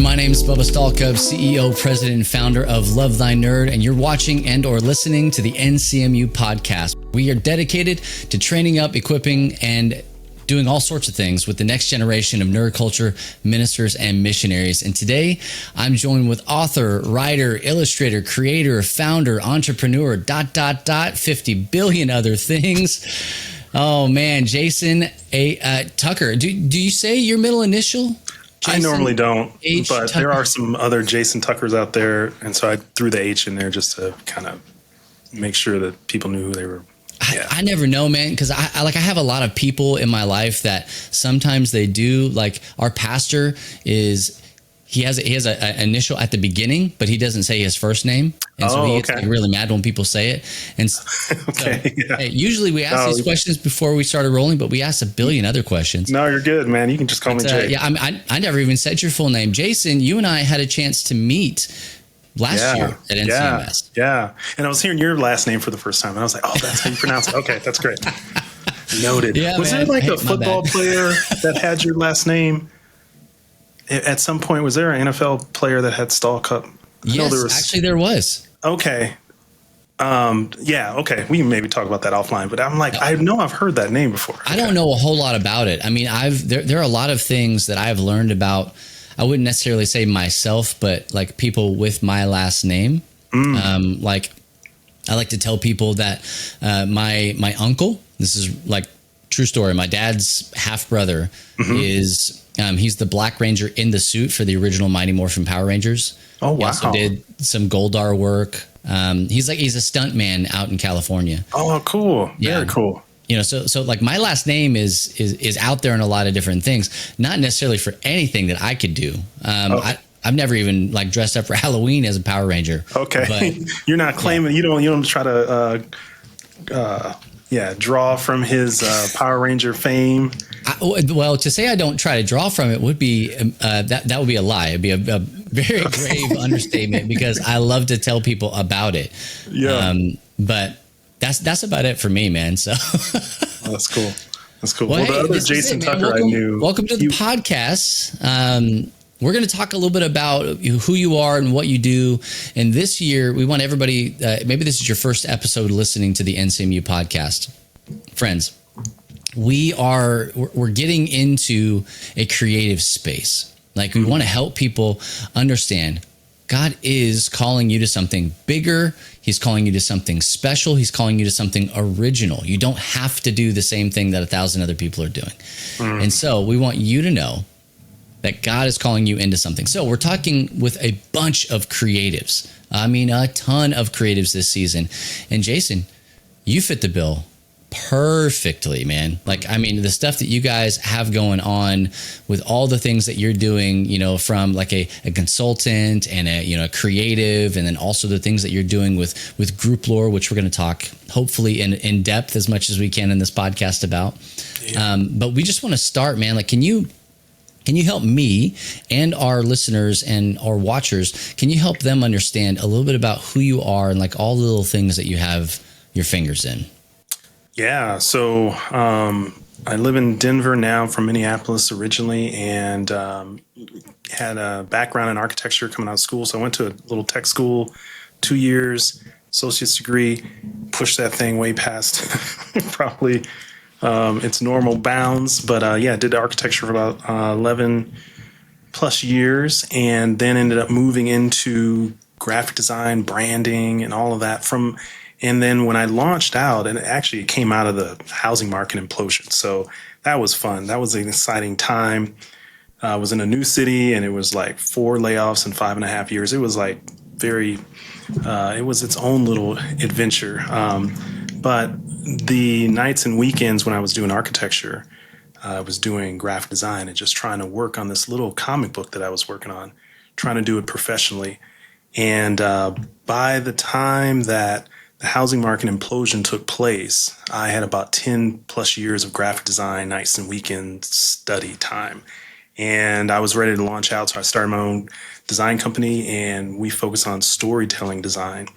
My name is Bubba Stallcub, CEO, President, and founder of Love Thy Nerd, and you're watching and or listening to the NCMU Podcast. We are dedicated to training up, equipping, and doing all sorts of things with the next generation of nerd culture ministers and missionaries. And today, I'm joined with author, writer, illustrator, creator, founder, entrepreneur, 50 billion other things. Oh man, Jason Tucker. Do you say your middle initial? Jason, I normally don't, but Tucker. there are some other Jason Tuckers out there, and so I threw the H in there just to kind of make sure that people knew who they were. Yeah. I never know, man, because I have a lot of people in my life that sometimes they do. Like our pastor he has an initial at the beginning, but he doesn't say his first name, and so he gets really mad when people say it. And hey, usually we ask these questions before we started rolling, but we asked a billion other questions. No, you're good, man. You can just call me Jay. Yeah, I never even said your full name, Jason. You and I had a chance to meet last year at NCMS. Yeah. And I was hearing your last name for the first time, and I was like, oh, that's how you pronounce it. Okay, that's great. Noted. Yeah, was there like a football player that had your last name? At some point, was there an NFL player that had Stallcup? Yes, actually there was. Okay. Okay. We can maybe talk about that offline, but I'm like, I know I've heard that name before. I don't know a whole lot about it. I mean, there are a lot of things that I've learned about. I wouldn't necessarily say myself, but like people with my last name. Like I like to tell people that my uncle, this is like true story. My dad's half brother is he's the Black Ranger in the suit for the original Mighty Morphin Power Rangers. Oh wow! He also did some Goldar work. He's a stunt man out in California. Oh, cool! Yeah. Very cool. You know, so like my last name is out there in a lot of different things, not necessarily for anything that I could do. I've never even like dressed up for Halloween as a Power Ranger. Okay, but, you're not claiming you don't try to draw from his Power Ranger fame. Well, to say I don't try to draw from it would be that would be a lie. It'd be a very grave understatement because I love to tell people about it. Yeah, but. That's about it for me, man. So that's cool. That's cool. Well, the other Jason Tucker I knew. Welcome to the podcast. We're going to talk a little bit about who you are and what you do. And this year, we want everybody. Maybe this is your first episode listening to the NCMU podcast, friends. We're getting into a creative space. Like we want to help people understand. God is calling you to something bigger. He's calling you to something special. He's calling you to something original. You don't have to do the same thing that 1,000 other people are doing. And so we want you to know that God is calling you into something. So we're talking with a bunch of creatives. I mean, a ton of creatives this season. And Jason, you fit the bill perfectly, man. Like, I mean, the stuff that you guys have going on with all the things that you're doing, you know, from like a consultant and a creative, and then also the things that you're doing with Group Lore, which we're going to talk hopefully in depth as much as we can in this podcast about. Yeah. But we just want to start, man. Like, can you help me and our listeners and our watchers? Can you help them understand a little bit about who you are and like all the little things that you have your fingers in? Yeah. So I live in Denver now, from Minneapolis originally, and had a background in architecture coming out of school. So I went to a little tech school, 2 years, associate's degree, pushed that thing way past probably its normal bounds. But did architecture for about 11 plus years, and then ended up moving into graphic design, branding, and all of that and then when I launched out, and it came out of the housing market implosion. So that was fun. That was an exciting time. I was in a new city, and it was like 4 layoffs in 5.5 years. It was like it was its own little adventure. But the nights and weekends when I was doing architecture, I was doing graphic design and just trying to work on this little comic book that I was working on, trying to do it professionally. And by the time that the housing market implosion took place, I had about 10 plus years of graphic design, nights and weekend study time. And I was ready to launch out. So I started my own design company, and we focus on storytelling design.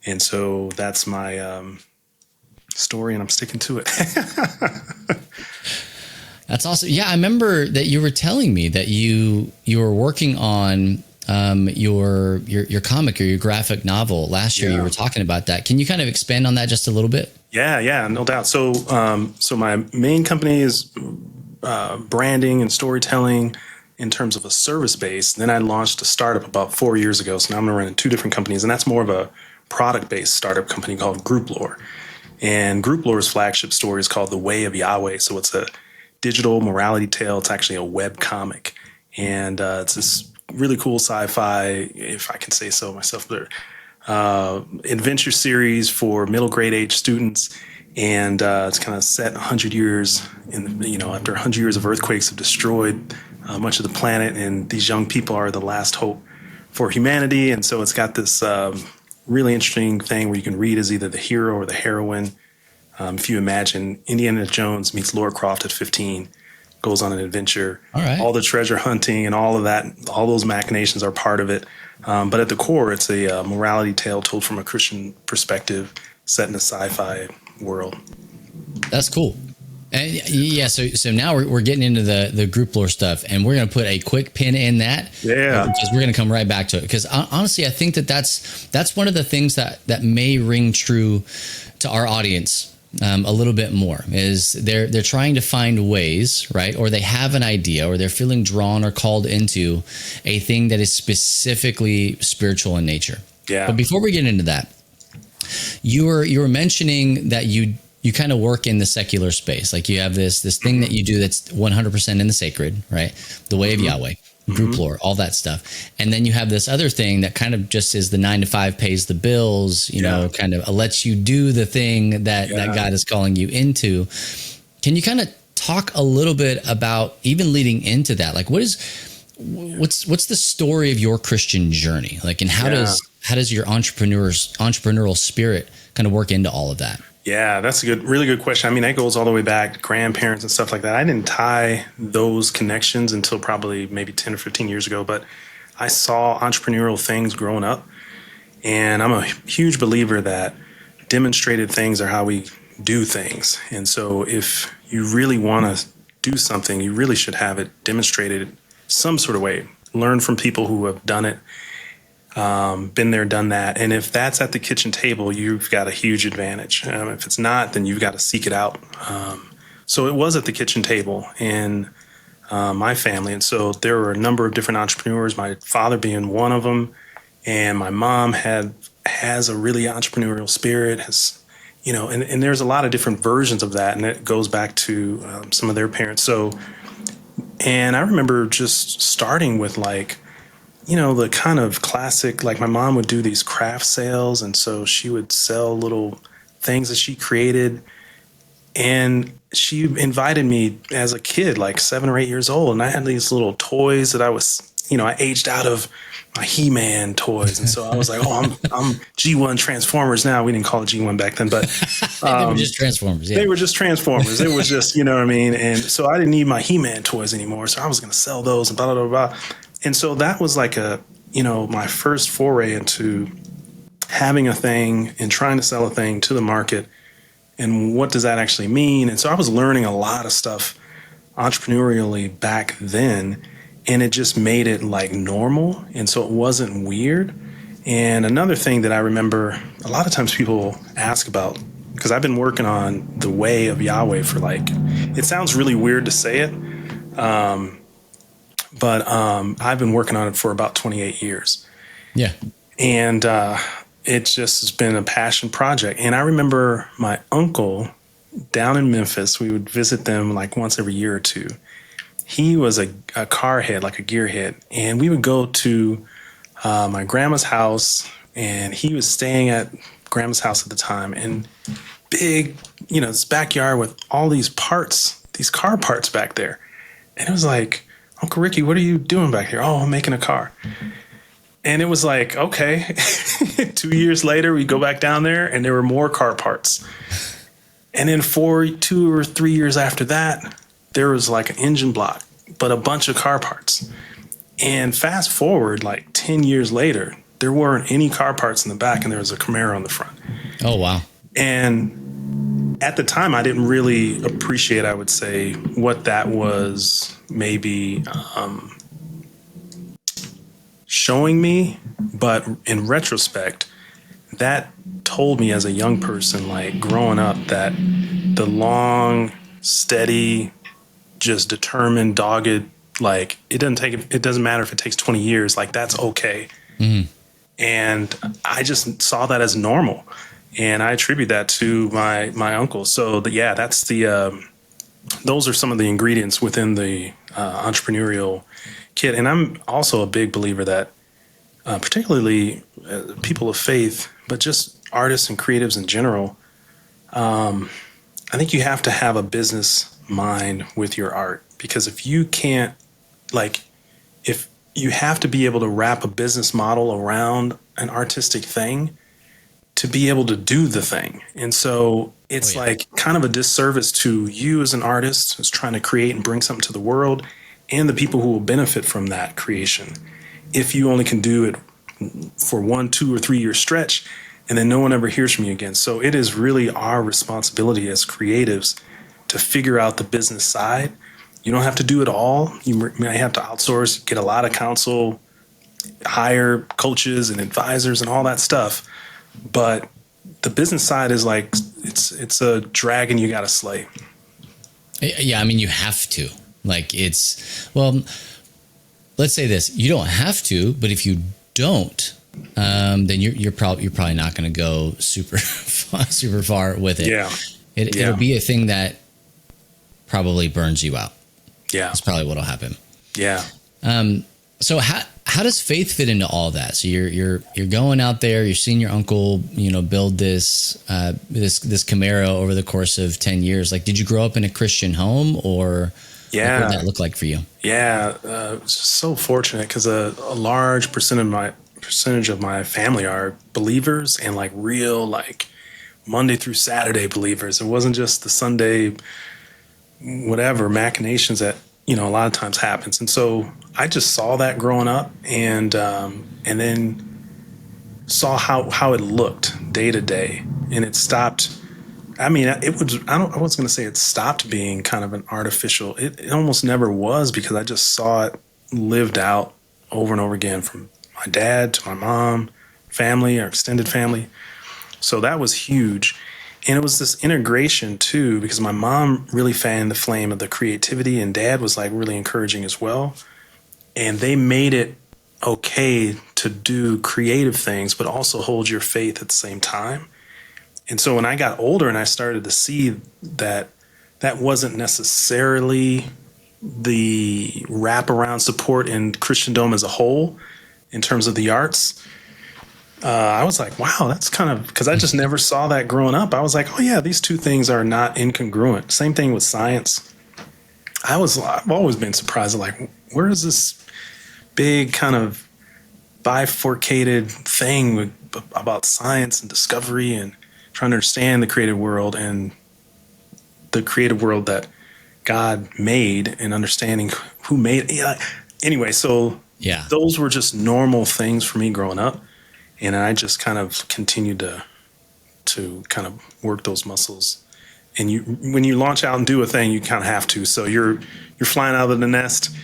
And so that's my story, and I'm sticking to it. That's awesome. Yeah, I remember that you were telling me that you were working on your comic or your graphic novel last year. You were talking about that. Can you kind of expand on that just a little bit? Yeah, no doubt. So my main company is branding and storytelling in terms of a service base. Then I launched a startup about 4 years ago. So now I'm running 2 different companies, and that's more of a product-based startup company called Group Lore. And Group Lore's flagship story is called The Way of Yahweh. So it's a digital morality tale. It's actually a web comic. And it's this really cool sci-fi, if I can say so myself, but adventure series for middle grade age students. And it's kind of set 100 years after 100 years of earthquakes have destroyed much of the planet. And these young people are the last hope for humanity. And so it's got this really interesting thing where you can read as either the hero or the heroine. If you imagine Indiana Jones meets Lara Croft at 15, goes on an adventure, all right, all the treasure hunting and all of that, all those machinations are part of it. But at the core, it's a morality tale told from a Christian perspective, set in a sci-fi world. That's cool. And yeah, so now we're getting into the Group Lore stuff, and we're going to put a quick pin in that. Yeah, because we're going to come right back to it. Because honestly, I think that's one of the things that may ring true to our audience a little bit more. Is they're trying to find ways, right? Or they have an idea, or they're feeling drawn or called into a thing that is specifically spiritual in nature. Yeah. But before we get into that, you were mentioning that you kind of work in the secular space. Like you have this thing that you do that's 100% in the sacred, right? The Way of Yahweh, Group Lore, all that stuff. And then you have this other thing that kind of just is the 9 to 5 pays the bills, you know, kind of lets you do the thing that God is calling you into. Can you kind of talk a little bit about even leading into that? Like what's the story of your Christian journey? Like, and how does your entrepreneurial spirit kind of work into all of that? Yeah, that's a really good question. I mean, that goes all the way back, grandparents and stuff like that. I didn't tie those connections until probably maybe 10 or 15 years ago, but I saw entrepreneurial things growing up. And I'm a huge believer that demonstrated things are how we do things. And so if you really want to do something, you really should have it demonstrated some sort of way. Learn from people who have done it. Been there, done that. And if that's at the kitchen table, you've got a huge advantage. If it's not, then you've got to seek it out. So it was at the kitchen table in my family. And so there were a number of different entrepreneurs, my father being one of them. And my mom has a really entrepreneurial spirit, and there's a lot of different versions of that. And it goes back to some of their parents. And I remember just starting with the kind of classic, like my mom would do these craft sales. And so she would sell little things that she created. And she invited me as a kid, like 7 or 8 years old. And I had these little toys that I aged out of my He-Man toys. And so I was like, I'm G1 Transformers now. We didn't call it G1 back then, but they were just Transformers. Yeah. They were just Transformers. It was just, you know what I mean? And so I didn't need my He-Man toys anymore. So I was going to sell those and blah, blah, blah, blah. And so that was like my first foray into having a thing and trying to sell a thing to the market. And what does that actually mean? And so I was learning a lot of stuff entrepreneurially back then, and it just made it like normal. And so it wasn't weird. And another thing that I remember a lot of times people ask about, because I've been working on the Way of Yahweh for it sounds really weird to say it. But I've been working on it for about 28 years. Yeah. And it just has been a passion project. And I remember my uncle down in Memphis, we would visit them like once every year or two. He was a car head, like a gearhead. And we would go to my grandma's house, and he was staying at grandma's house at the time. And big, this backyard with all these parts, these car parts back there. And it was like, Uncle Ricky, what are you doing back here? Oh, I'm making a car. And it was like, okay. 2 years later, we go back down there and there were more car parts. And then 2 or 3 years after that, there was like an engine block, but a bunch of car parts. And fast forward like 10 years later, there weren't any car parts in the back and there was a Camaro on the front. Oh, wow. And at the time, I didn't really appreciate, I would say, what that was maybe showing me. But in retrospect, that told me as a young person, like growing up, that the long, steady, just determined, dogged, like it doesn't matter if it takes 20 years, like that's okay. Mm-hmm. And I just saw that as normal. And I attribute that to my uncle. So that's those are some of the ingredients within the entrepreneurial kit. And I'm also a big believer that particularly people of faith, but just artists and creatives in general, I think you have to have a business mind with your art, because if you can't, if you have to be able to wrap a business model around an artistic thing to be able to do the thing. And so it's like kind of a disservice to you as an artist who's trying to create and bring something to the world, and the people who will benefit from that creation, if you only can do it for 1, 2, or 3 year stretch, and then no one ever hears from you again. So it is really our responsibility as creatives to figure out the business side. You don't have to do it all. You may have to outsource, get a lot of counsel, hire coaches and advisors and all that stuff. But the business side is like, it's a dragon you got to slay. Yeah, I mean, you have to. Let's say this: you don't have to, but if you don't, then you're probably not going to go super far with it. Yeah, it'll be a thing that probably burns you out. Yeah, that's probably what'll happen. Yeah. So how does faith fit into all that? So you're going out there, you're seeing your uncle, build this Camaro over the course of 10 years. Like, did you grow up in a Christian home, or what did that look like for you? Yeah, so fortunate, because a large percentage of my family are believers, and like real, like Monday through Saturday believers. It wasn't just the Sunday whatever machinations that a lot of times happens. And so I just saw that growing up, and then saw how it looked day to day, and it stopped. I mean, I wasn't going to say it stopped being kind of an artificial. It almost never was, because I just saw it lived out over and over again, from my dad to my mom, family, our extended family. So that was huge. And it was this integration too, because my mom really fanned the flame of the creativity, and dad was like really encouraging as well. And they made it okay to do creative things, but also hold your faith at the same time. And so when I got older and I started to see that that wasn't necessarily the wraparound support in Christendom as a whole in terms of the arts, I was like, wow, that's kind of, because I just never saw that growing up. I was like, oh yeah, these two things are not incongruent. Same thing with science. I've always been surprised, like, where is this big kind of bifurcated thing about science and discovery and trying to understand the creative world and the creative world that God made, and understanding who made it. Anyway, so those were just normal things for me growing up. And I just kind of continued to kind of work those muscles. And when you launch out and do a thing, you kind of have to. So you're flying out of the nest,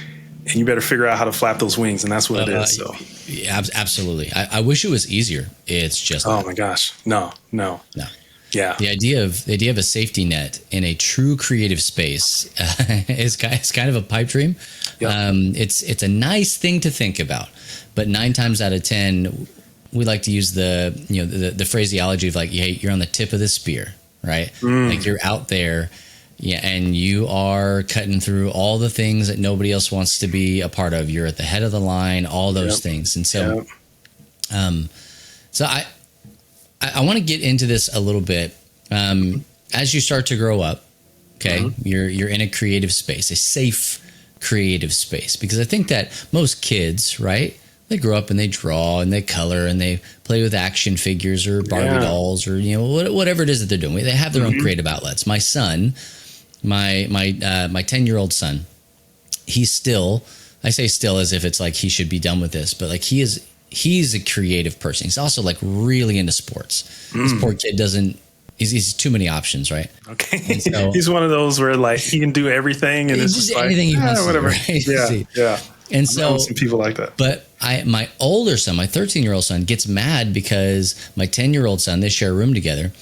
and you better figure out how to flap those wings. And that's what it is. So yeah, absolutely. I wish it was easier. It's just my gosh, no. Yeah. The idea of a safety net in a true creative space is kind of a pipe dream. Yep. It's a nice thing to think about, but 9 times out of 10. We like to use the phraseology of like, hey, you're on the tip of the spear, right? Like you're out there, and you are cutting through all the things that nobody else wants to be a part of. You're at the head of the line, all those things. And so, so I want to get into this a little bit. As you start to grow up, okay, you're in a creative space, a safe creative space, because I think that most kids, right, they grow up and they draw and they color and they play with action figures or Barbie dolls or whatever it is that they're doing. They have their own creative outlets. My son, my 10-year-old son, he's still, I say still as if it's like he should be done with this, but like he's a creative person. He's also like really into sports. This poor kid doesn't he's too many options, right? Okay. And so He's one of those where like he can do everything and it's just anything like, he wants whatever. to do, right? Yeah. Yeah. And I know some people like that. But my older son, my 13-year-old son, gets mad because my 10-year-old son, they share a room together.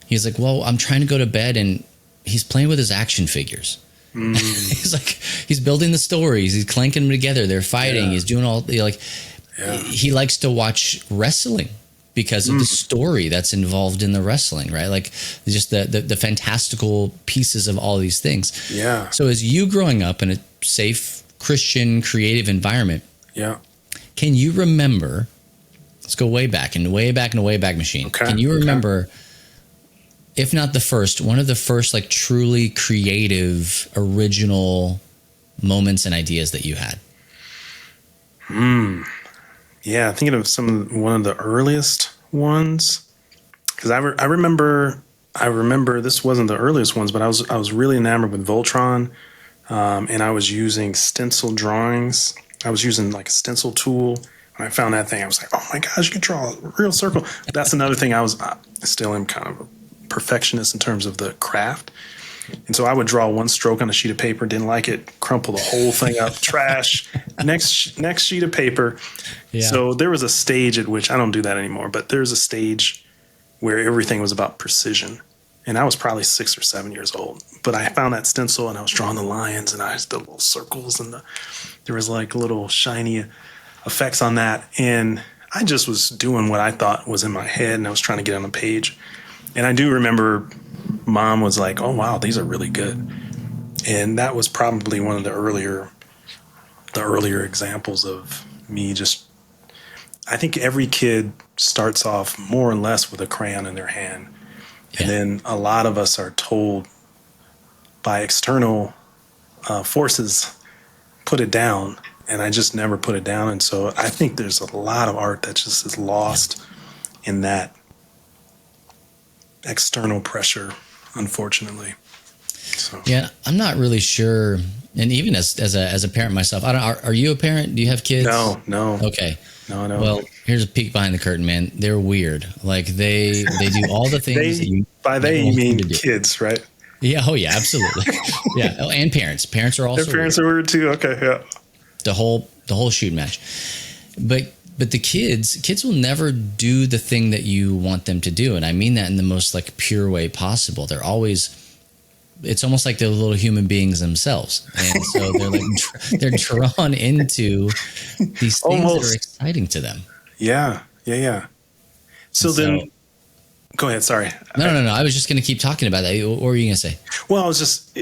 He's like, well, I'm trying to go to bed, and he's playing with his action figures. He's like, he's building the stories. He's clanking them together. They're fighting. He's doing all he likes to watch wrestling because of the story that's involved in the wrestling, right? Like just the fantastical pieces of all these things. Yeah. So as you growing up in a safe Christian creative environment, can you remember, let's go way back in the Wayback Machine. Okay. Can you remember, if not the first, one of the first like truly creative, original moments and ideas that you had? Yeah, thinking of one of the earliest ones, because I remember this wasn't the earliest ones, but I was really enamored with Voltron, and I was using stencil drawings. I was using like a stencil tool. When I found that thing, I was like, oh my gosh, you can draw a real circle. That's another thing. I still am kind of a perfectionist in terms of the craft. And so I would draw one stroke on a sheet of paper, didn't like it, crumple the whole thing up, trash, next sheet of paper. Yeah. So there was a stage at which, I don't do that anymore, but there's a stage where everything was about precision. And I was probably 6 or 7 years old. But I found that stencil and I was drawing the lions and I just did little circles and there was like little shiny effects on that. And I just was doing what I thought was in my head and I was trying to get on the page. And I do remember Mom was like, oh, wow, these are really good. And that was probably one of the earlier examples of me just, I think every kid starts off more or less with a crayon in their hand. Yeah. And then a lot of us are told by external forces, put it down. And I just never put it down. And so I think there's a lot of art that just is lost in that external pressure, unfortunately. So. Yeah, I'm not really sure. And even as a parent myself, are you a parent? Do you have kids? No. Okay. No. Well, here's a peek behind the curtain, man. They're weird. Like they do all the things you mean kids, right? Yeah. Oh, yeah. Absolutely. Yeah. Oh, and parents. Parents are also. Their parents are weird too. Okay. Yeah. The whole shoot match, but the kids will never do the thing that you want them to do, and I mean that in the most like pure way possible. They're always. It's almost like they're little human beings themselves, and so they're drawn into these things that are exciting to them. Yeah. So then, go ahead. Sorry. No. I was just going to keep talking about that. What were you going to say? Well, I was just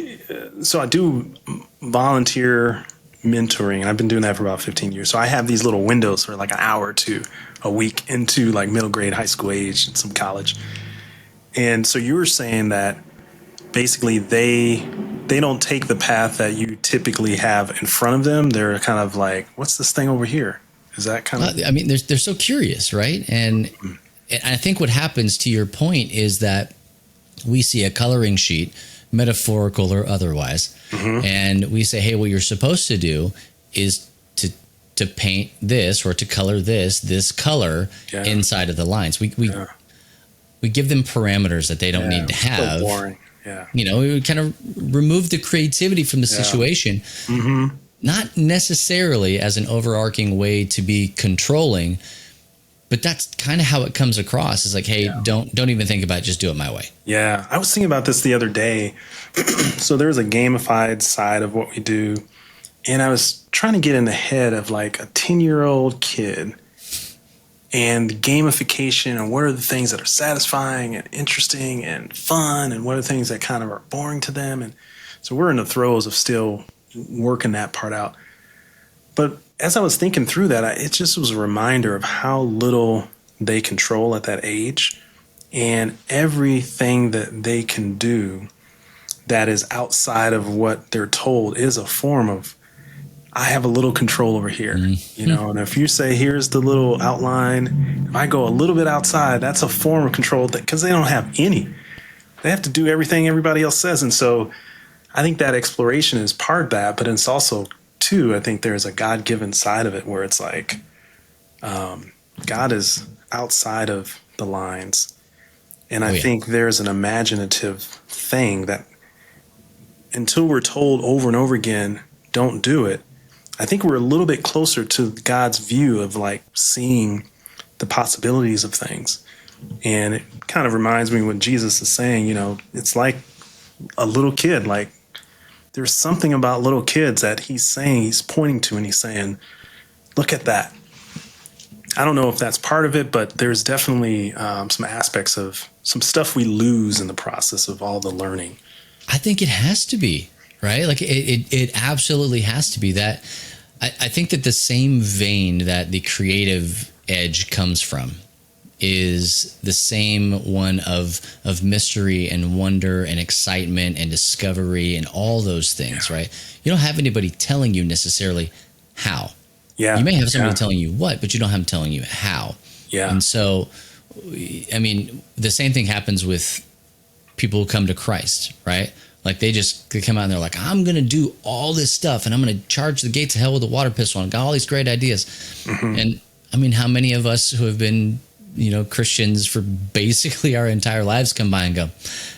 so I do volunteer mentoring, and I've been doing that for about 15 years. So I have these little windows for like an hour or two a week into like middle grade, high school age, and some college. And so you were saying that. Basically, they don't take the path that you typically have in front of them. They're kind of like, what's this thing over here? Is that kind of... I mean, they're so curious, right? And I think what happens, to your point, is that we see a coloring sheet, metaphorical or otherwise, and we say, hey, what you're supposed to do is to paint this or to color this color inside of the lines. We give them parameters that they don't need to have. So boring. Yeah. We kind of remove the creativity from the situation, not necessarily as an overarching way to be controlling, but that's kind of how it comes across. It's like, hey, don't even think about it, just do it my way. Yeah. I was thinking about this the other day. So there's a gamified side of what we do. And I was trying to get in the head of like a 10-year-old kid and gamification and what are the things that are satisfying and interesting and fun and what are the things that kind of are boring to them. And so we're in the throes of still working that part out. But as I was thinking through that, it just was a reminder of how little they control at that age and everything that they can do that is outside of what they're told is a form of, I have a little control over here, and if you say, here's the little outline, if I go a little bit outside, that's a form of control because they don't have any. They have to do everything everybody else says. And so I think that exploration is part of that, but it's also, too, I think there's a God-given side of it where it's like God is outside of the lines. And I think there's an imaginative thing that until we're told over and over again, don't do it, I think we're a little bit closer to God's view of like seeing the possibilities of things. And it kind of reminds me when Jesus is saying, you know, it's like a little kid, like there's something about little kids that he's pointing to, and he's saying, look at that. I don't know if that's part of it, but there's definitely some aspects of some stuff we lose in the process of all the learning. I think it has to be, right? Like it absolutely has to be that. I think that the same vein that the creative edge comes from is the same one of mystery and wonder and excitement and discovery and all those things, right? You don't have anybody telling you necessarily how. Yeah. You may have somebody telling you what, but you don't have them telling you how. Yeah. And so, I mean, the same thing happens with people who come to Christ, right? Like they come out and they're like, I'm going to do all this stuff and I'm going to charge the gates of hell with a water pistol and got all these great ideas. Mm-hmm. And I mean, how many of us who have been, you know, Christians for basically our entire lives come by and go,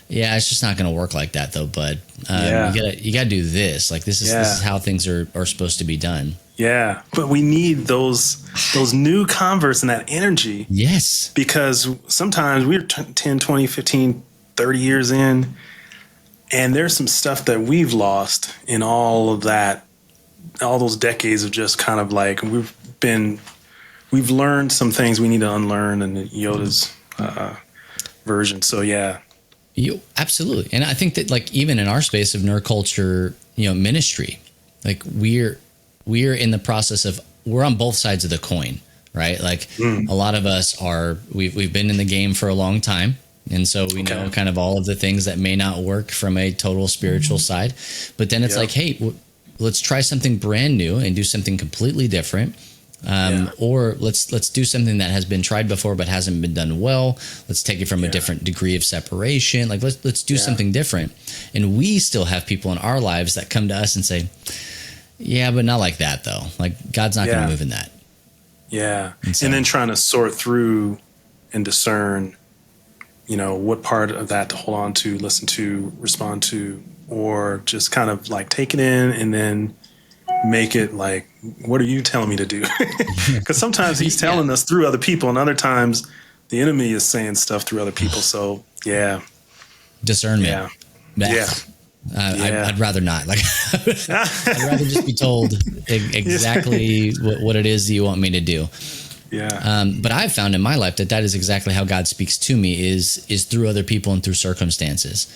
yeah, it's just not going to work like that though, bud. You gotta do this. Like this is how things are supposed to be done. Yeah. But we need those new converts and that energy. Yes. Because sometimes we're 10, 20, 15, 30 years in, and there's some stuff that we've lost in all of that, all those decades of just kind of like, we've learned some things we need to unlearn in Yoda's version. So, yeah. Absolutely. And I think that like even in our space of nerd culture, you know, ministry, like we're in the process of, we're on both sides of the coin, right? Like a lot of us we've been in the game for a long time. And so we know kind of all of the things that may not work from a total spiritual side, but then it's like, hey, let's try something brand new and do something completely different. Or let's do something that has been tried before but hasn't been done well. Let's take it from a different degree of separation. Like let's do something different. And we still have people in our lives that come to us and say, yeah, but not like that though. Like God's not going to move in that. Yeah. And then trying to sort through and discern, you know, what part of that to hold on to, listen to, respond to, or just kind of like take it in and then make it like, what are you telling me to do? Because sometimes he's telling us through other people, and other times the enemy is saying stuff through other people. So discernment. I'd rather not. Like I'd rather just be told exactly what it is that you want me to do. But I've found in my life that is exactly how God speaks to me is through other people and through circumstances.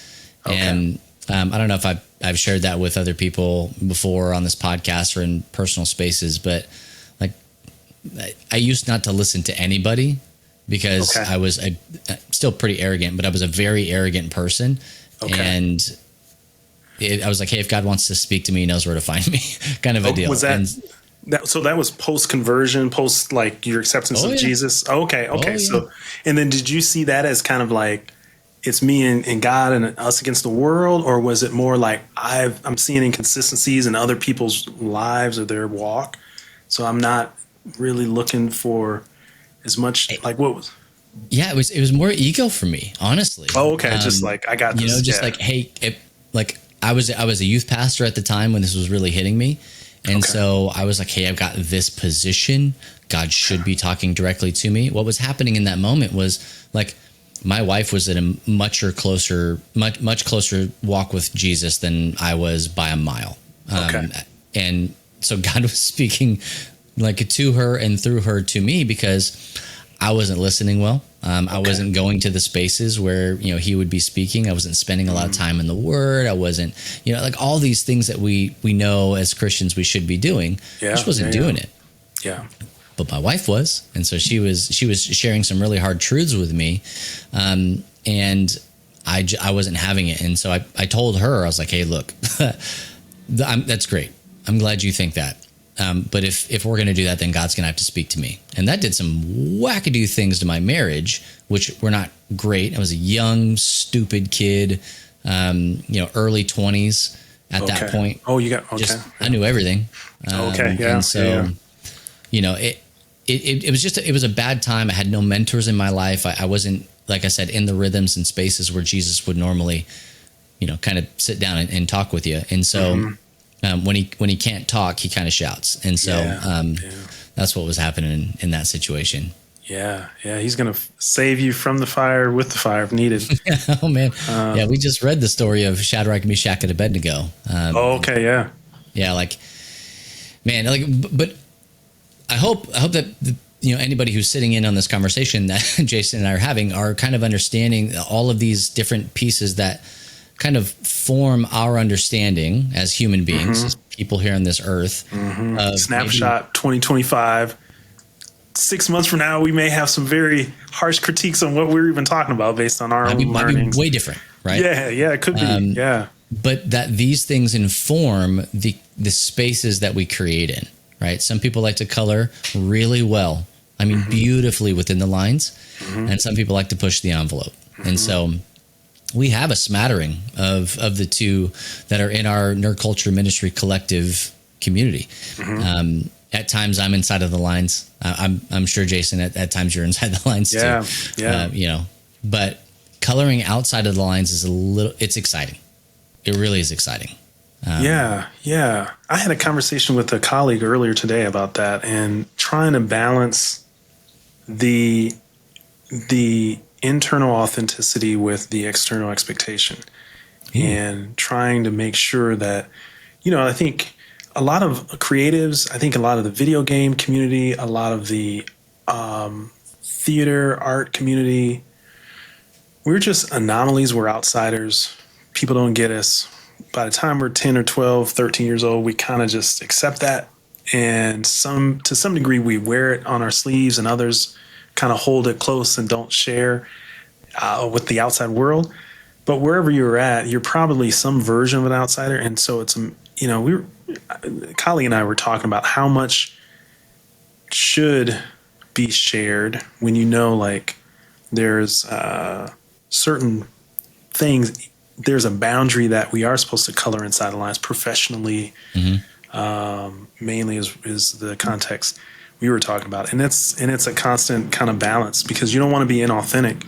And I don't know if I've shared that with other people before on this podcast or in personal spaces, but like I used not to listen to anybody because I was still pretty arrogant, but I was a very arrogant person. And I was like, hey, if God wants to speak to me, he knows where to find me kind of a deal. Was so that was post-conversion, post like your acceptance of Jesus? So, and then did you see that as kind of like, it's me and God and us against the world? Or was it more like I'm seeing inconsistencies in other people's lives or their walk, so I'm not really looking for as much like what was? Yeah, it was more ego for me, honestly. Just like I got this. You know, just like, hey, I was a youth pastor at the time when this was really hitting me. And so I was like, hey, I've got this position. God should be talking directly to me. What was happening in that moment was like my wife was at a much closer walk with Jesus than I was by a mile. And so God was speaking like to her and through her to me because I wasn't listening well. I wasn't going to the spaces where, you know, he would be speaking. I wasn't spending a lot of time in the Word. I wasn't, you know, like all these things that we know as Christians we should be doing. I just wasn't doing it. But my wife was, and so she was sharing some really hard truths with me, and I wasn't having it. And so I told her, I was like, hey, look, that's great. I'm glad you think that. But if we're going to do that, then God's going to have to speak to me. And that did some wackadoo things to my marriage, which were not great. I was a young, stupid kid, you know, early 20s at that point. I knew everything. And so, you know, it was a bad time. I had no mentors in my life. I wasn't like I said, in the rhythms and spaces where Jesus would normally, kind of sit down and talk with you. And so when he can't talk, he kind of shouts. And so that's what was happening in that situation. Yeah. He's going to save you from the fire with the fire if needed. Oh man. We just read the story of Shadrach, Meshach, and Abednego. Okay. Yeah. Yeah. Like, man, but I hope that, anybody who's sitting in on this conversation that Jason and I are having are kind of understanding all of these different pieces that kind of form our understanding as human beings, as people here on this earth. Snapshot 2025. 6 months from now, we may have some very harsh critiques on what we're even talking about based on our own learnings. Might be way different, right? Yeah, it could be. But that these things inform the spaces that we create in, right? Some people like to color really well. I mean, beautifully within the lines. And some people like to push the envelope. And so we have a smattering of the two that are in our Nerd Culture Ministry collective community. At times I'm inside of the lines. I'm sure, Jason, at times you're inside the lines too. Yeah. But coloring outside of the lines is it's exciting. It really is exciting. Yeah. I had a conversation with a colleague earlier today about that and trying to balance the internal authenticity with the external expectation and trying to make sure that, I think a lot of creatives, I think a lot of the video game community, a lot of the theater art community, we're just anomalies. We're outsiders. People don't get us. By the time we're 10 or 12, 13 years old, we kind of just accept that. And to some degree, we wear it on our sleeves, and others kind of hold it close and don't share with the outside world. But wherever you're at, you're probably some version of an outsider. And so it's, a colleague and I were talking about how much should be shared when like there's certain things. There's a boundary that we are supposed to color inside the lines professionally. Mainly is the context we were talking about, and it's a constant kind of balance because you don't want to be inauthentic.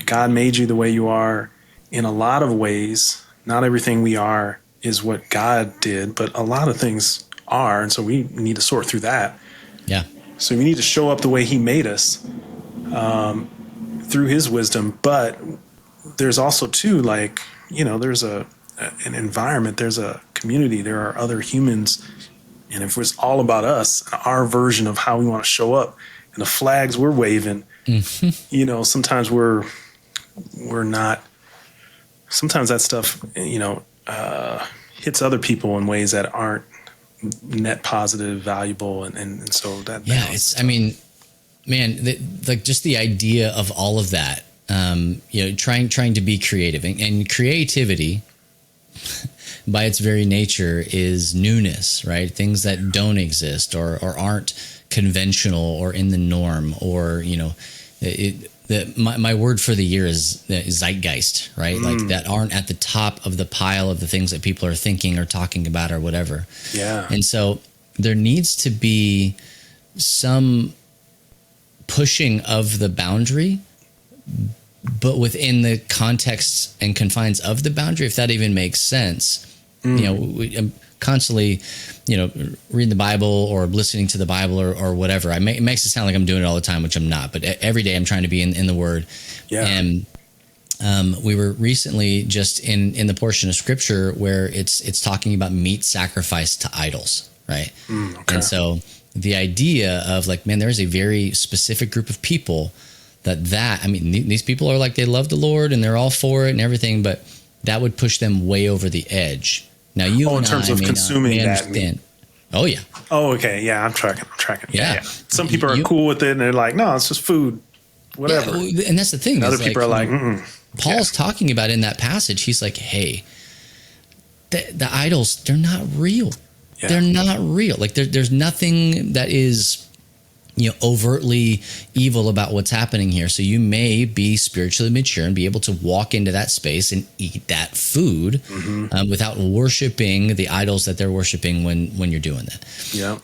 God made you the way you are in a lot of ways. Not everything we are is what God did, but a lot of things are, and so we need to sort through that. Yeah. So we need to show up the way He made us through His wisdom, but there's also too, there's an environment, there's a community, there are other humans. And if it's all about us, our version of how we want to show up and the flags we're waving, sometimes we're not, sometimes that stuff, hits other people in ways that aren't net positive, valuable. And so that. Yeah. Just the idea of all of that, trying to be creative and creativity by its very nature is newness, right? Things that don't exist or aren't conventional or in the norm, or, my word for the year is zeitgeist, right? Like that aren't at the top of the pile of the things that people are thinking or talking about or whatever. Yeah. And so there needs to be some pushing of the boundary, but within the context and confines of the boundary, if that even makes sense. I'm constantly, reading the Bible or listening to the Bible or whatever. It makes it sound like I'm doing it all the time, which I'm not. But every day I'm trying to be in the Word. Yeah. And we were recently just in the portion of Scripture where it's talking about meat sacrificed to idols, right? Okay. And so the idea of there is a very specific group of people these people are they love the Lord and they're all for it and everything, but that would push them way over the edge. Now in terms of consuming that meat. Oh yeah. Oh, okay. Yeah, I'm tracking. Yeah. Some people are cool with it and they're like, no, it's just food, whatever. Yeah, and that's the thing. Other people are like, Paul's talking about in that passage. He's like, hey, the idols, they're not real. Yeah. They're not real. There's nothing that is overtly evil about what's happening here. So you may be spiritually mature and be able to walk into that space and eat that food without worshiping the idols that they're worshiping when you're doing that. Yeah.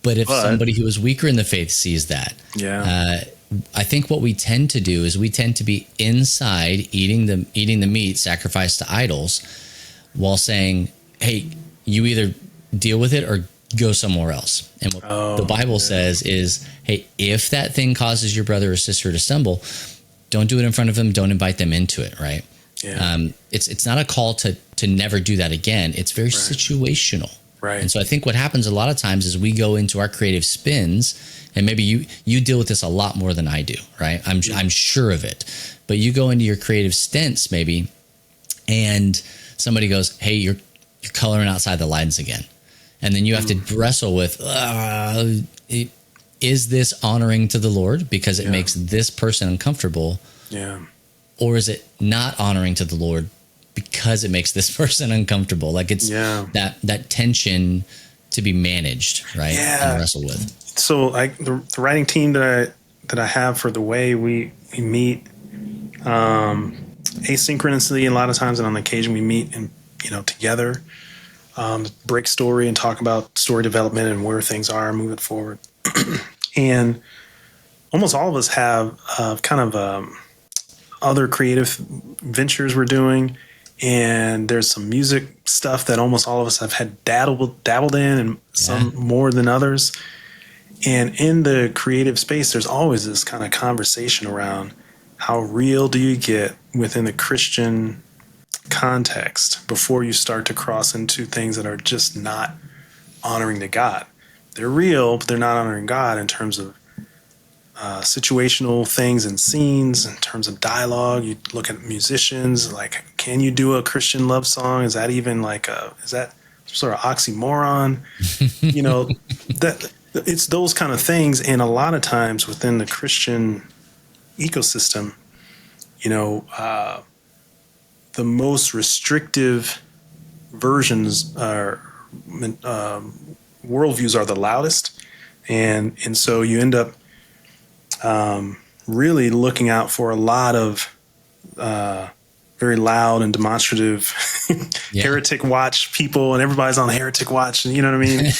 But if somebody who is weaker in the faith sees that, I think what we tend to do is we tend to be inside eating the meat sacrificed to idols, while saying, hey, you either deal with it or go somewhere else. And what the Bible says is, hey, if that thing causes your brother or sister to stumble, don't do it in front of them. Don't invite them into it. Right. Yeah. It's not a call to never do that again. It's very situational. Right. And so I think what happens a lot of times is we go into our creative spins, and maybe you deal with this a lot more than I do. Right. I'm sure of it, but you go into your creative stints maybe, and somebody goes, hey, you're coloring outside the lines again. And then you have to wrestle with, is this honoring to the Lord because it makes this person uncomfortable? Yeah. Or is it not honoring to the Lord because it makes this person uncomfortable? Like it's that tension to be managed, right? Yeah. And wrestle with. So like the writing team that I have for the way we meet asynchronously, a lot of times, and on occasion we meet and together, break story and talk about story development and where things are moving forward. And almost all of us have other creative ventures we're doing, and there's some music stuff that almost all of us have had dabbled in, and some more than others. And in the creative space, there's always this kind of conversation around how real do you get within the Christian context before you start to cross into things that are just not honoring to God. They're real, but they're not honoring God in terms of situational things and scenes, in terms of dialogue. You look at musicians, like, can you do a Christian love song? Is that even is that some sort of oxymoron? That it's those kind of things. And a lot of times within the Christian ecosystem, the most restrictive versions are worldviews are the loudest, and so you end up really looking out for a lot of very loud and demonstrative heretic watch people, and everybody's on heretic watch, and you know what I mean.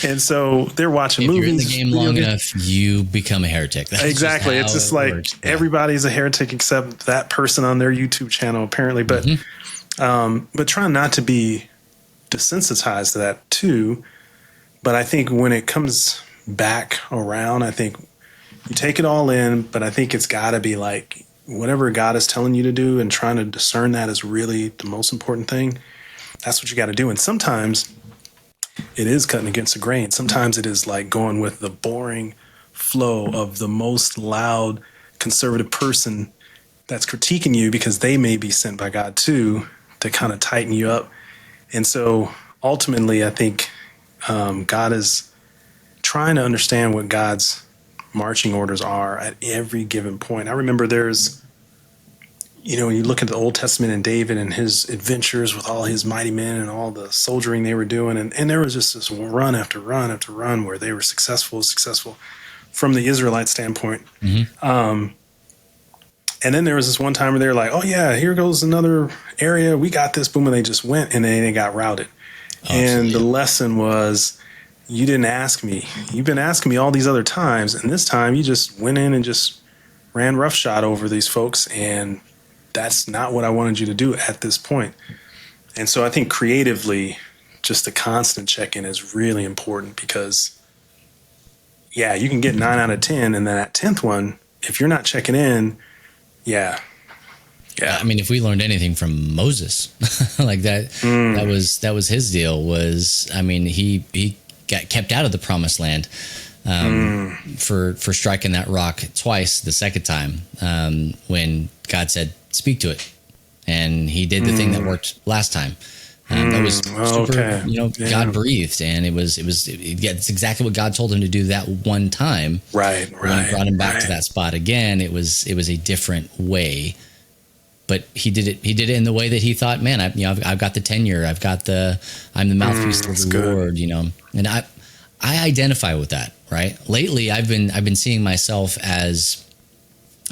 And so they're watching movies. You're in the game long enough, you become a heretic. That's exactly. It's just like everybody's a heretic except that person on their YouTube channel, apparently. But but trying not to be desensitized to that too. But I think when it comes back around, I think you take it all in, but I think it's got to be like whatever God is telling you to do, and trying to discern that is really the most important thing. That's what you got to do. And sometimes it is cutting against the grain. Sometimes it is like going with the boring flow of the most loud conservative person that's critiquing you, because they may be sent by God too, to kind of tighten you up. And so ultimately, I think God is trying to understand what God's marching orders are at every given point. I remember there's, you look at the Old Testament and David and his adventures with all his mighty men and all the soldiering they were doing. And there was just this run after run after run where they were successful from the Israelite standpoint. And then there was this one time where they were like, oh yeah, here goes another area. We got this. Boom. And they just went, and then they got routed. And the lesson was, you didn't ask me. You've been asking me all these other times, and this time you just went in and just ran roughshod over these folks, and that's not what I wanted you to do at this point. And so I think creatively, just the constant check-in is really important, because, you can get 9 out of 10, and then that 10th one, if you're not checking in, Yeah. I mean, if we learned anything from Moses, like that was his deal. He got kept out of the promised land for striking that rock twice. The second time, when God said, "Speak to it," and he did the thing that worked last time. That was super, God breathed, and it's exactly what God told him to do that one time. Right. When he brought him back to that spot again, it was a different way. But he did it in the way that he thought, man, I've got the tenure. I'm the mouthpiece of the Lord, and I identify with that, right? Lately, I've been seeing myself I'm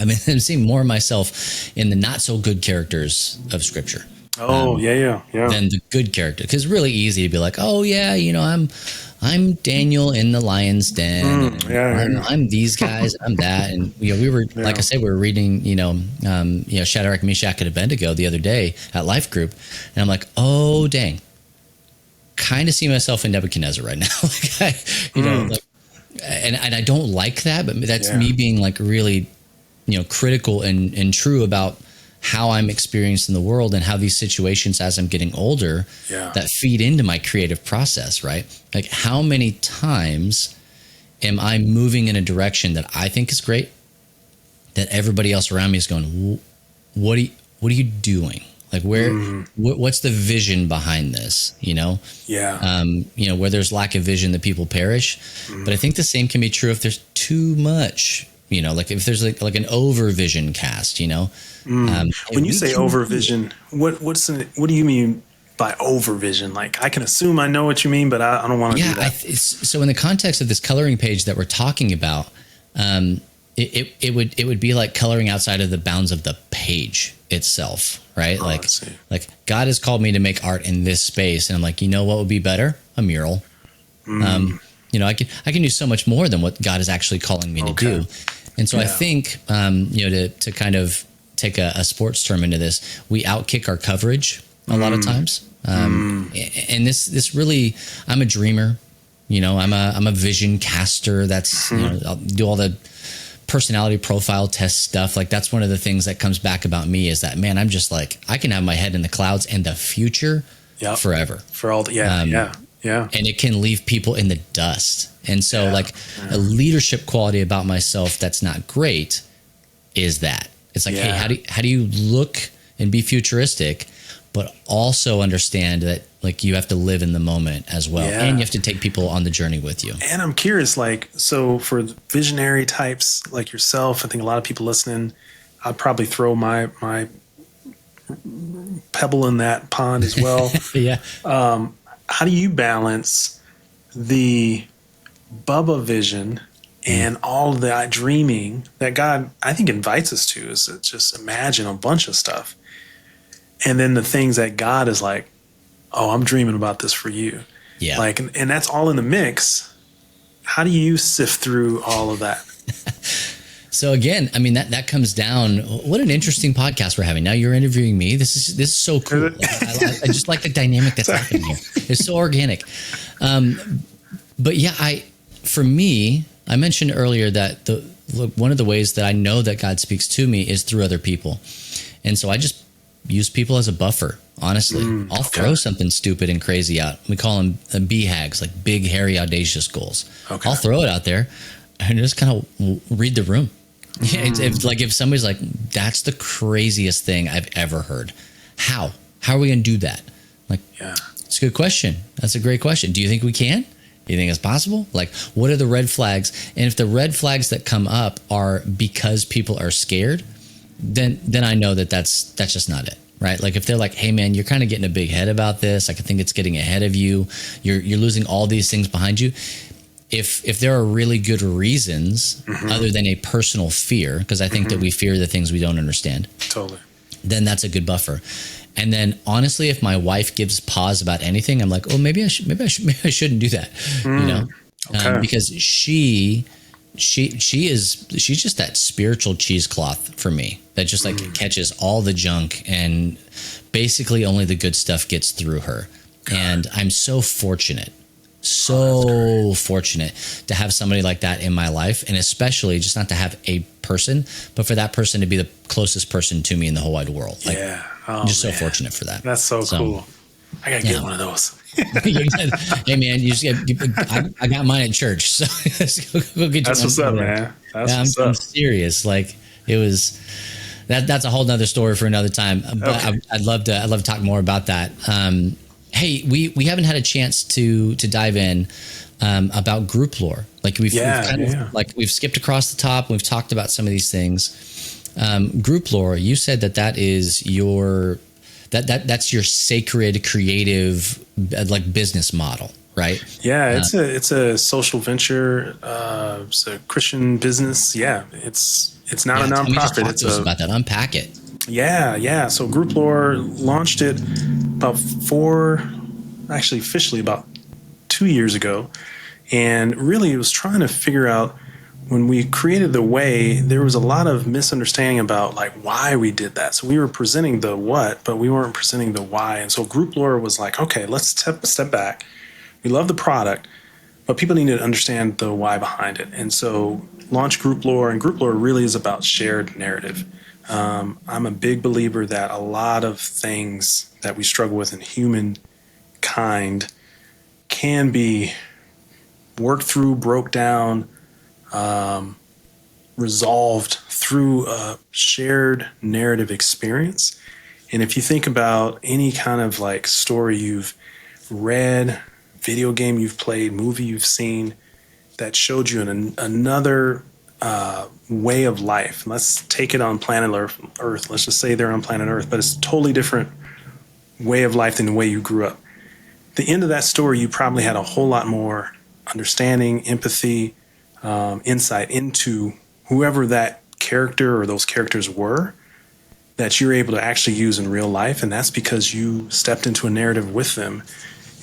seeing more of myself in the not so good characters of Scripture. Oh, yeah. than the good character. Because it's really easy to be like, oh yeah, I'm Daniel in the lion's den. I'm these guys. I'm that. And we were like I said, we were reading Shadrach, Meshach, and Abednego the other day at Life Group, and I'm like, oh dang, kind of see myself in Nebuchadnezzar right now. And I don't like that, but that's me being like really, critical and true about how I'm experiencing the world and how these situations as I'm getting older that feed into my creative process, right? Like how many times am I moving in a direction that I think is great, that everybody else around me is going, what are you doing? Like what's the vision behind this? Where there's lack of vision, the people perish. But I think the same can be true if there's too much, like if there's like an over vision cast, When you say over vision, what do you mean by over vision? Like I can assume I know what you mean, but I don't want to do that. So in the context of this coloring page that we're talking about, it would be like coloring outside of the bounds of the page itself, right? Like God has called me to make art in this space, and I'm like, what would be better? A mural. I can do so much more than what God is actually calling me to do. And so I think, to kind of take a sports term into this, we outkick our coverage a lot of times. And this really, I'm a dreamer, I'm a vision caster. That's, I'll do all the personality profile test stuff. Like that's one of the things that comes back about me is that, man, I'm just like, I can have my head in the clouds and the future forever. For all the, And it can leave people in the dust. And so a leadership quality about myself that's not great is that. It's like, hey, how do you look and be futuristic, but also understand that like you have to live in the moment as well. And you have to take people on the journey with you. And I'm curious, so for visionary types like yourself, I think a lot of people listening, I'd probably throw my pebble in that pond as well. How do you balance the Bubba vision and all that dreaming that God, I think, invites us to, is to just imagine a bunch of stuff. And then the things that God is like, oh, I'm dreaming about this for you. Yeah. And that's all in the mix. How do you sift through all of that? So again, I mean, that comes down. What an interesting podcast we're having. Now you're interviewing me. This is so cool. I just like the dynamic that's happening here. It's so organic. But for me, I mentioned earlier that one of the ways that I know that God speaks to me is through other people. And so I just use people as a buffer, honestly. I'll throw something stupid and crazy out. We call them BHAGs, like big, hairy, audacious goals. Okay. I'll throw it out there and just kind of read the room. If somebody's like, that's the craziest thing I've ever heard. How are we going to do that? It's a good question. That's a great question. Do you think we can? Do you think it's possible? Like, what are the red flags? And if the red flags that come up are because people are scared, then I know that's just not it, right? Like if they're like, hey man, you're kind of getting a big head about this. Like I think it's getting ahead of you. You're losing all these things behind you. If there are really good reasons other than a personal fear, because I think that we fear the things we don't understand. Totally. Then that's a good buffer. And then honestly, if my wife gives pause about anything, I'm like, oh, maybe I shouldn't do that, Okay. Because she's just that spiritual cheesecloth for me that just like catches all the junk and basically only the good stuff gets through her. God. And I'm so fortunate to have somebody like that in my life, and especially just not to have a person, but for that person to be the closest person to me in the whole wide world. Like, I'm just so fortunate for that. That's so cool. I gotta get one of those. Hey man, I got mine at church, so let's go get you. That's what's up, man. I'm serious. Like it was. That's a whole nother story for another time. But okay. I'd love to talk more about that. Hey, we haven't had a chance to dive in about group lore. Like we've skipped across the top. We've talked about some of these things. Group lore. You said that is your that's your sacred creative like business model, right? Yeah, it's a social venture. It's a Christian business. Yeah, it's not a nonprofit. It's about that. Unpack it. Yeah. So Group Lore launched it officially about 2 years ago. And really it was trying to figure out, when we created the way, there was a lot of misunderstanding about like why we did that. So we were presenting the what, but we weren't presenting the why. And so Group Lore was like, okay, let's step back. We love the product, but people need to understand the why behind it. And so launch Group Lore, and Group Lore really is about shared narrative. I'm a big believer that a lot of things that we struggle with in humankind can be worked through, broke down, resolved through a shared narrative experience. And if you think about any kind of like story you've read, video game you've played, movie you've seen that showed you another way of life. Let's take it on planet Earth. Let's just say they're on planet Earth, but it's a totally different way of life than the way you grew up. At the end of that story, you probably had a whole lot more understanding, empathy, insight into whoever that character or those characters were, that you're able to actually use in real life. And that's because you stepped into a narrative with them.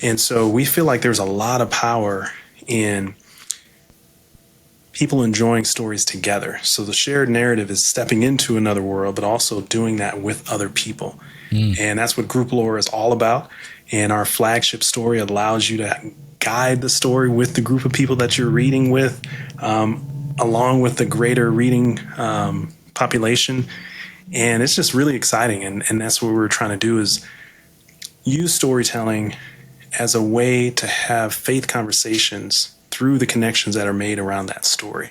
And so we feel like there's a lot of power in people enjoying stories together. So the shared narrative is stepping into another world, but also doing that with other people. And that's what Group Lore is all about. And our flagship story allows you to guide the story with the group of people that you're reading with, along with the greater reading population. And it's just really exciting. And that's what we're trying to do, is use storytelling as a way to have faith conversations through the connections that are made around that story.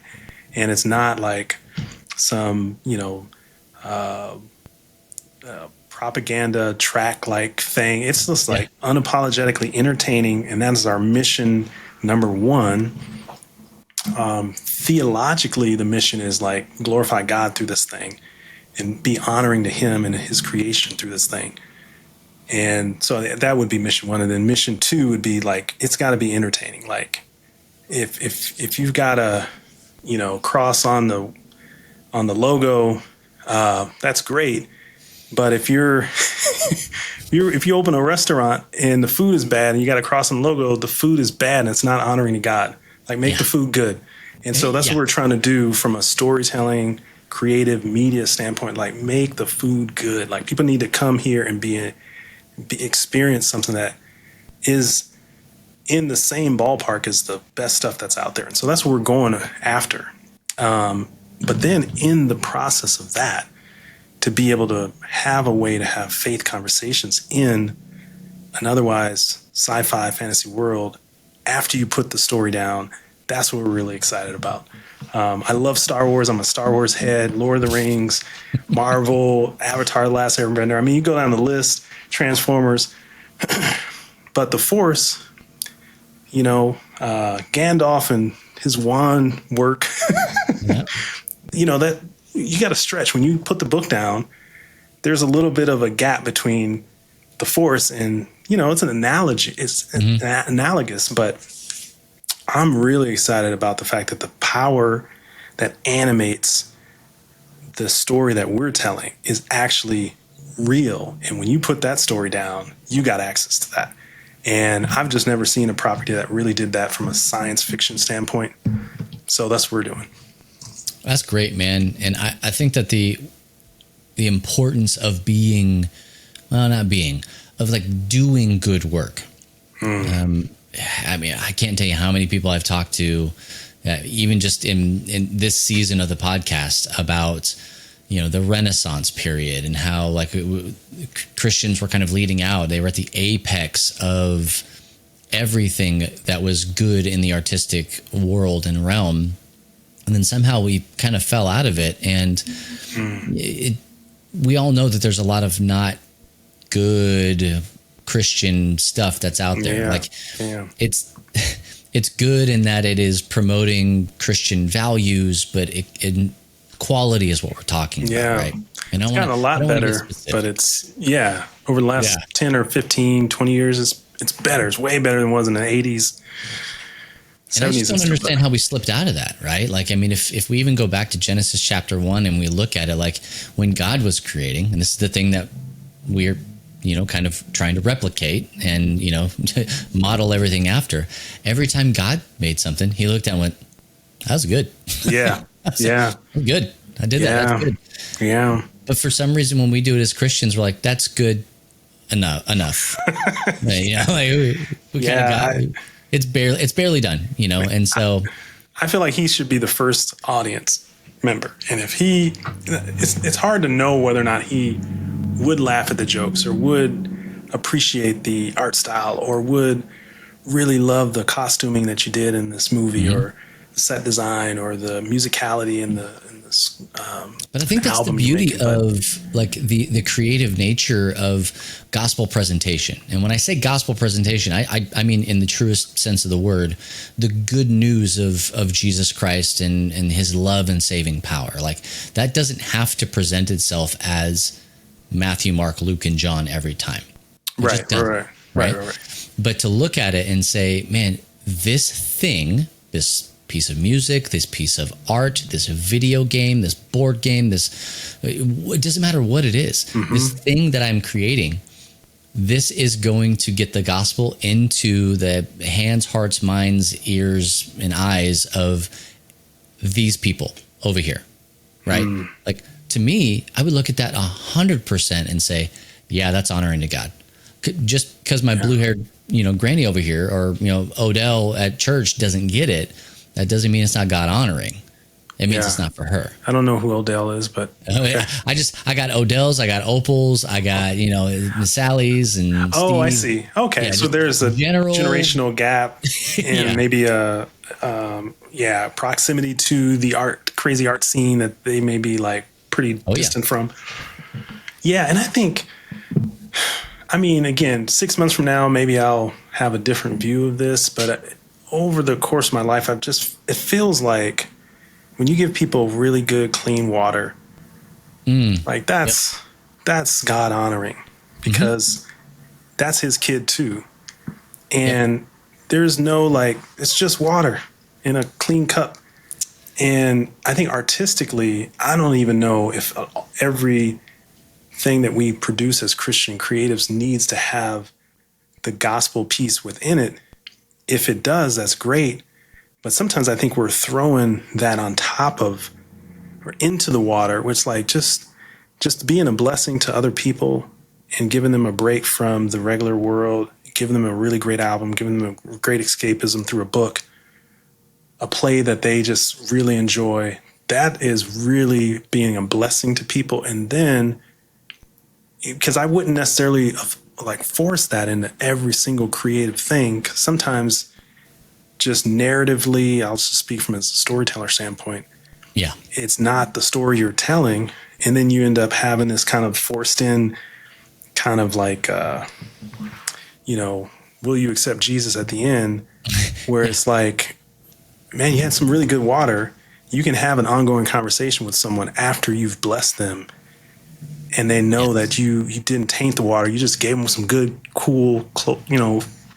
And it's not like some, propaganda track-like thing. It's just like unapologetically entertaining, and that is our mission number one. Theologically, the mission is like glorify God through this thing and be honoring to him and his creation through this thing. And so that would be mission one. And then mission two would be like, it's got to be entertaining. Like if you've got a, cross on the logo, that's great. But if if you open a restaurant and the food is bad and you got a cross on the logo, the food is bad and it's not honoring to God. Like, make the food good. And so that's what we're trying to do from a storytelling, creative media standpoint. Like, make the food good. Like, people need to come here and experience something that is in the same ballpark as the best stuff that's out there. And so that's what we're going after. But then in the process of that, to be able to have a way to have faith conversations in an otherwise sci-fi fantasy world after you put the story down, that's what we're really excited about. I love Star Wars. I'm a Star Wars head, Lord of the Rings, Marvel, Avatar, The Last Airbender. I mean, you go down the list, Transformers. But the Force, Gandalf and his wand work, that you got to stretch. When you put the book down, there's a little bit of a gap between the Force and, it's an analogy. It's analogous, but I'm really excited about the fact that the power that animates the story that we're telling is actually real. And when you put that story down, you got access to that. And I've just never seen a property that really did that from a science fiction standpoint. So that's what we're doing. That's great, man. And I think that the importance of doing good work. I mean, I can't tell you how many people I've talked to, even just in this season of the podcast, about, the Renaissance period and how Christians were kind of leading out. They were at the apex of everything that was good in the artistic world and realm. And then somehow we kind of fell out of it. And we all know that there's a lot of not good Christian stuff that's out there. It's good in that it is promoting Christian values, but quality is what we're talking about, right? And it's gotten a lot better, but it's, over the last 10 or 15, 20 years, it's better. It's way better than it was in the 80s. And I just don't understand how we slipped out of that, right? Like, I mean, if we even go back to Genesis chapter 1 and we look at it, like when God was creating, and this is the thing that we're, kind of trying to replicate and, model everything after. Every time God made something, he looked at and went, that was good. Yeah. Yeah. Good. I did that. That's good. Yeah. But for some reason, when we do it as Christians, we're like, that's good enough. We kind of got it's barely done, and so I feel like he should be the first audience member. And if it's hard to know whether or not he would laugh at the jokes or would appreciate the art style or would really love the costuming that you did in this movie or the set design or the musicality in this. But I think that's the beauty of like the creative nature of gospel presentation. And when I say gospel presentation, I mean in the truest sense of the word, the good news of Jesus Christ and his love and saving power. Like that doesn't have to present itself as Matthew, Mark, Luke, and John every time. Right. But to look at it and say, man, this thing, this piece of music, this piece of art, this video game, this board game, it doesn't matter what it is. This thing that I'm creating, this is going to get the gospel into the hands, hearts, minds, ears, and eyes of these people over here, right? Like to me, I would look at that 100% and say, yeah, that's honoring to God. Just because my blue-haired, granny over here or, Odell at church doesn't get it, that doesn't mean it's not God honoring. It means it's not for her. I don't know who Odell is, but okay. I got Odells, I got Opals, I got Sally's and Steve. I see. Okay, so there's a generational gap and maybe a proximity to the crazy art scene that they may be like pretty distant from. Yeah, and I think, again, 6 months from now, maybe I'll have a different view of this, but over the course of my life, it feels like when you give people really good, clean water, like that's God honoring because that's his kid too. And there's no it's just water in a clean cup. And I think artistically, I don't even know if everything that we produce as Christian creatives needs to have the gospel piece within it. If it does, that's great. But sometimes I think we're throwing that on top of or into the water, which just being a blessing to other people and giving them a break from the regular world, giving them a really great album, giving them a great escapism through a book, a play that they just really enjoy. That is really being a blessing to people. And then, because I wouldn't necessarily force that into every single creative thing. 'Cause sometimes just narratively, I'll just speak from a storyteller standpoint. Yeah. It's not the story you're telling. And then you end up having this kind of forced in kind of will you accept Jesus at the end? Where it's like, man, you had some really good water. You can have an ongoing conversation with someone after you've blessed them. And they know that you didn't taint the water. You just gave them some good, cool,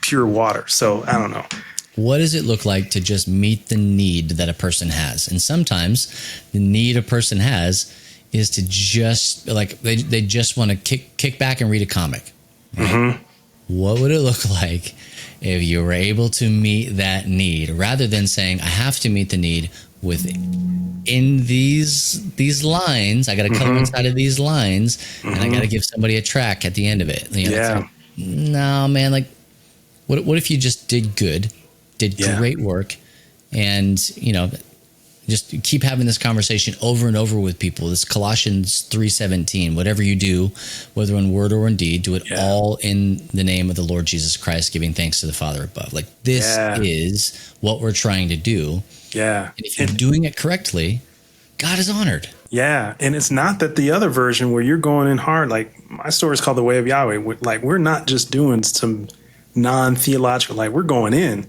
pure water. So I don't know. What does it look like to just meet the need that a person has? And sometimes the need a person has is to just they just want to kick back and read a comic. Right? What would it look like if you were able to meet that need rather than saying, I have to meet the need in these lines? I got to color inside of these lines and I got to give somebody a track at the end of it. No, man, what if you just did great work and, just keep having this conversation over and over with people. This Colossians 3:17, whatever you do, whether in word or in deed, do it all in the name of the Lord Jesus Christ, giving thanks to the Father above. This is what we're trying to do. Yeah. And if you're doing it correctly, God is honored. Yeah. And it's not that the other version where you're going in hard, my story is called The Way of Yahweh. We're not just doing some non-theological, we're going in.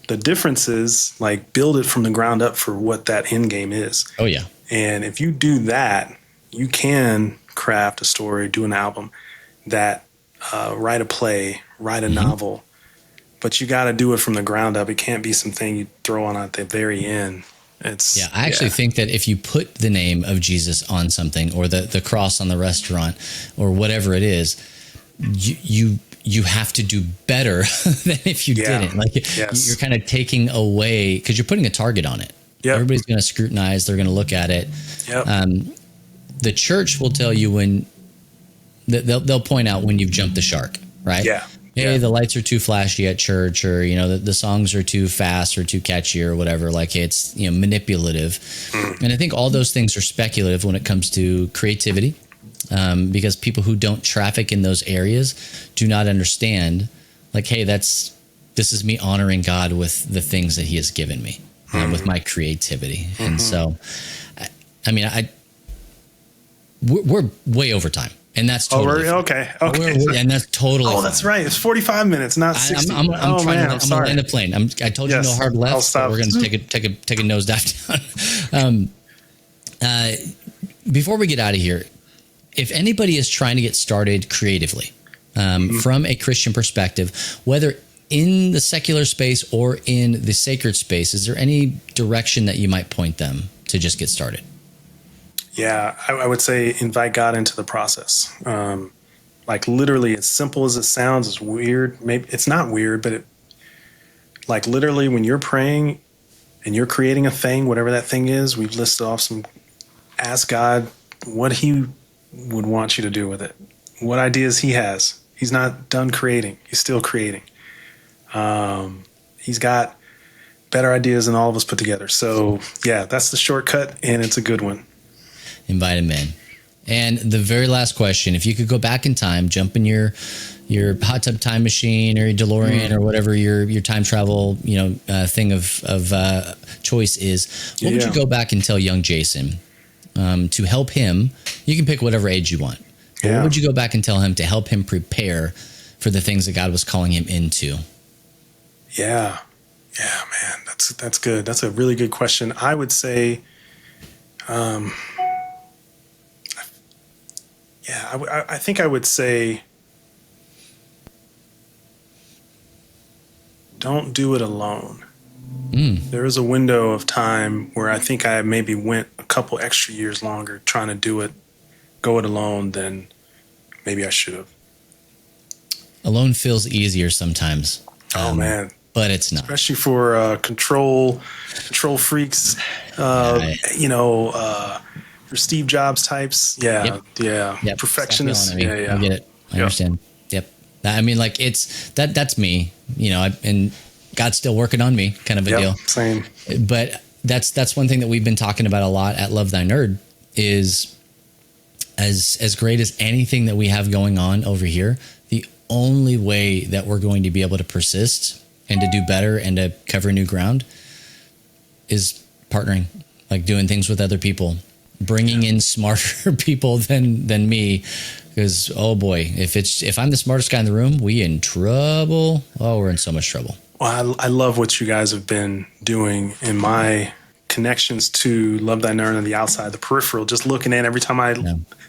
The difference is build it from the ground up for what that end game is. Oh yeah. And if you do that, you can craft a story, do an album, that write a play, write a novel but you got to do it from the ground up. It can't be something you throw on at the very end. I actually think that if you put the name of Jesus on something, or the cross on the restaurant, or whatever it is, you have to do better than if you didn't. Like, you're kind of taking away, because you're putting a target on it. Yep. Everybody's going to scrutinize. They're going to look at it. Yep. The church will tell you when they'll point out when you've jumped the shark, right? Yeah. Hey, the lights are too flashy at church, or, the songs are too fast or too catchy or whatever. Like, it's, manipulative. And I think all those things are speculative when it comes to creativity, because people who don't traffic in those areas do not understand, like, hey, this is me honoring God with the things that he has given me, with my creativity. And so, I mean, we're way over time. And that's totally okay. And that's totally that's right. It's 45 minutes, not 60. I'm trying to land the plane. I told you no hard left. So we're going to take a nosedive down. Before we get out of here, if anybody is trying to get started creatively, from a Christian perspective, whether in the secular space or in the sacred space, is there any direction that you might point them to just get started? Yeah, I would say invite God into the process. Like, literally, as simple as it sounds, it's weird. Maybe it's not weird, but like, literally, when you're praying and you're creating a thing, whatever that thing is, we've listed off ask God what he would want you to do with it, what ideas he has. He's not done creating. He's still creating. He's got better ideas than all of us put together. So yeah, that's the shortcut, and it's a good one. Invite him in. And the very last question, if you could go back in time, jump in your hot tub time machine or your DeLorean or whatever your time travel, thing of choice is, what would you go back and tell young Jason to help him? You can pick whatever age you want. What would you go back and tell him to help him prepare for the things that God was calling him into? Yeah, man, that's good. That's a really good question. I would say, I think I would say, don't do it alone. There is a window of time where I think I maybe went a couple extra years longer trying to go it alone than maybe I should have. Alone feels easier sometimes. Man. But it's not. Especially for control freaks, for Steve Jobs types. Yeah. Perfectionists. I get it. I understand. Yep. I mean, like, that's me, and God's still working on me, kind of a deal. Same. But that's one thing that we've been talking about a lot at Love Thy Nerd is, as great as anything that we have going on over here, the only way that we're going to be able to persist and to do better and to cover new ground is partnering, like doing things with other people, bringing in smarter people than me. Because, oh boy, if I'm the smartest guy in the room, we in trouble. Oh, we're in so much trouble. Well, I love what you guys have been doing in my connections to Love Thy Nerd on the outside, the peripheral, just looking at every time I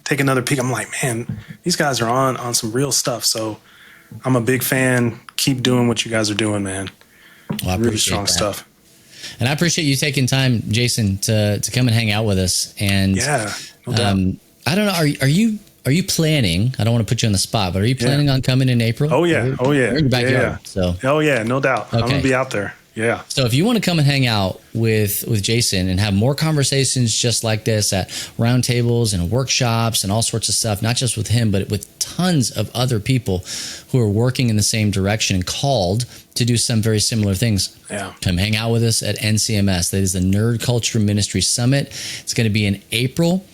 take another peek, I'm like, man, these guys are on some real stuff. So I'm a big fan. Keep doing what you guys are doing, man. Well, I appreciate really strong stuff. And I appreciate you taking time, Jason, to come and hang out with us. And no doubt. I don't know, are you planning? I don't want to put you on the spot, but are you planning on coming in April? Oh yeah. We're in your backyard. Yeah. So. Oh yeah, no doubt. Okay. I'm gonna be out there. Yeah. So if you want to come and hang out with Jason and have more conversations just like this at roundtables and workshops and all sorts of stuff, not just with him, but with tons of other people who are working in the same direction and called to do some very similar things. Yeah. Come hang out with us at NCMS. That is the Nerd Culture Ministry Summit. It's going to be in April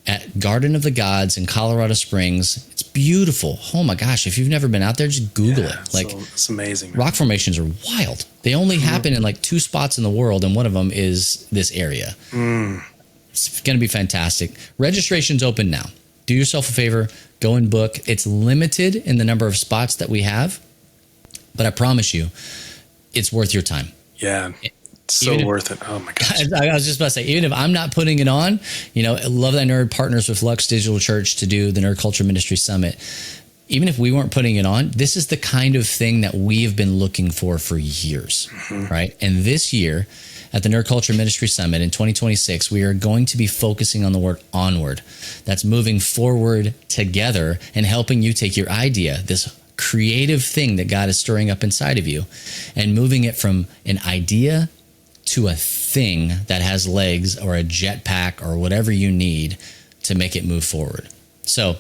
at Garden of the Gods in Colorado Springs. It's beautiful. Oh my gosh. If you've never been out there, just Google it. Like, it's amazing. Man. Rock formations are wild. They only happen in like 2 spots in the world, and one of them is this area. It's going to be fantastic. Registration's open now. Do yourself a favor, go and book. It's limited in the number of spots that we have, but I promise you, it's worth your time. Yeah. So worth it. Oh my gosh. I was just about to say, even if I'm not putting it on, Love Thy Nerd partners with Lux Digital Church to do the Nerd Culture Ministry Summit. even if we weren't putting it on, this is the kind of thing that we have been looking for years, right? And this year at the Nerd Culture Ministry Summit in 2026, we are going to be focusing on the word onward. That's moving forward together and helping you take your idea, this creative thing that God is stirring up inside of you, and moving it from an idea to a thing that has legs or a jetpack or whatever you need to make it move forward. So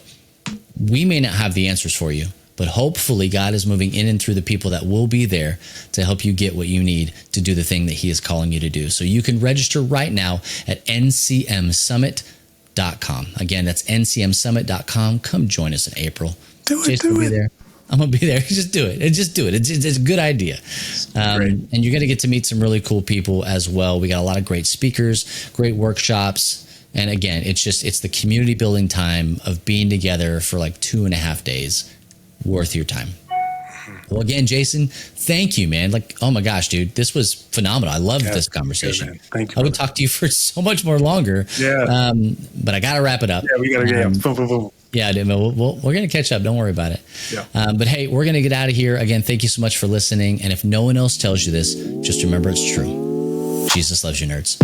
we may not have the answers for you, but hopefully God is moving in and through the people that will be there to help you get what you need to do the thing that he is calling you to do. So you can register right now at ncmsummit.com. Again, that's ncmsummit.com. Come join us in April. Jason will be there. I'm going to be there. Just do it. Just do it. It's a good idea. And you're going to get to meet some really cool people as well. We got a lot of great speakers, great workshops. And again, it's the community building time of being together for like 2.5 days. Worth your time. Well, again, Jason, thank you, man. Like, oh my gosh, dude, this was phenomenal. I loved this conversation. Good, thank you. I would talk to you for so much more longer. Yeah. But I got to wrap it up. Yeah, we got to boom, boom, boom. Yeah, dude, we're going to catch up. Don't worry about it. Yeah. But hey, we're going to get out of here. Again, thank you so much for listening. And if no one else tells you this, just remember it's true. Jesus loves you, nerds.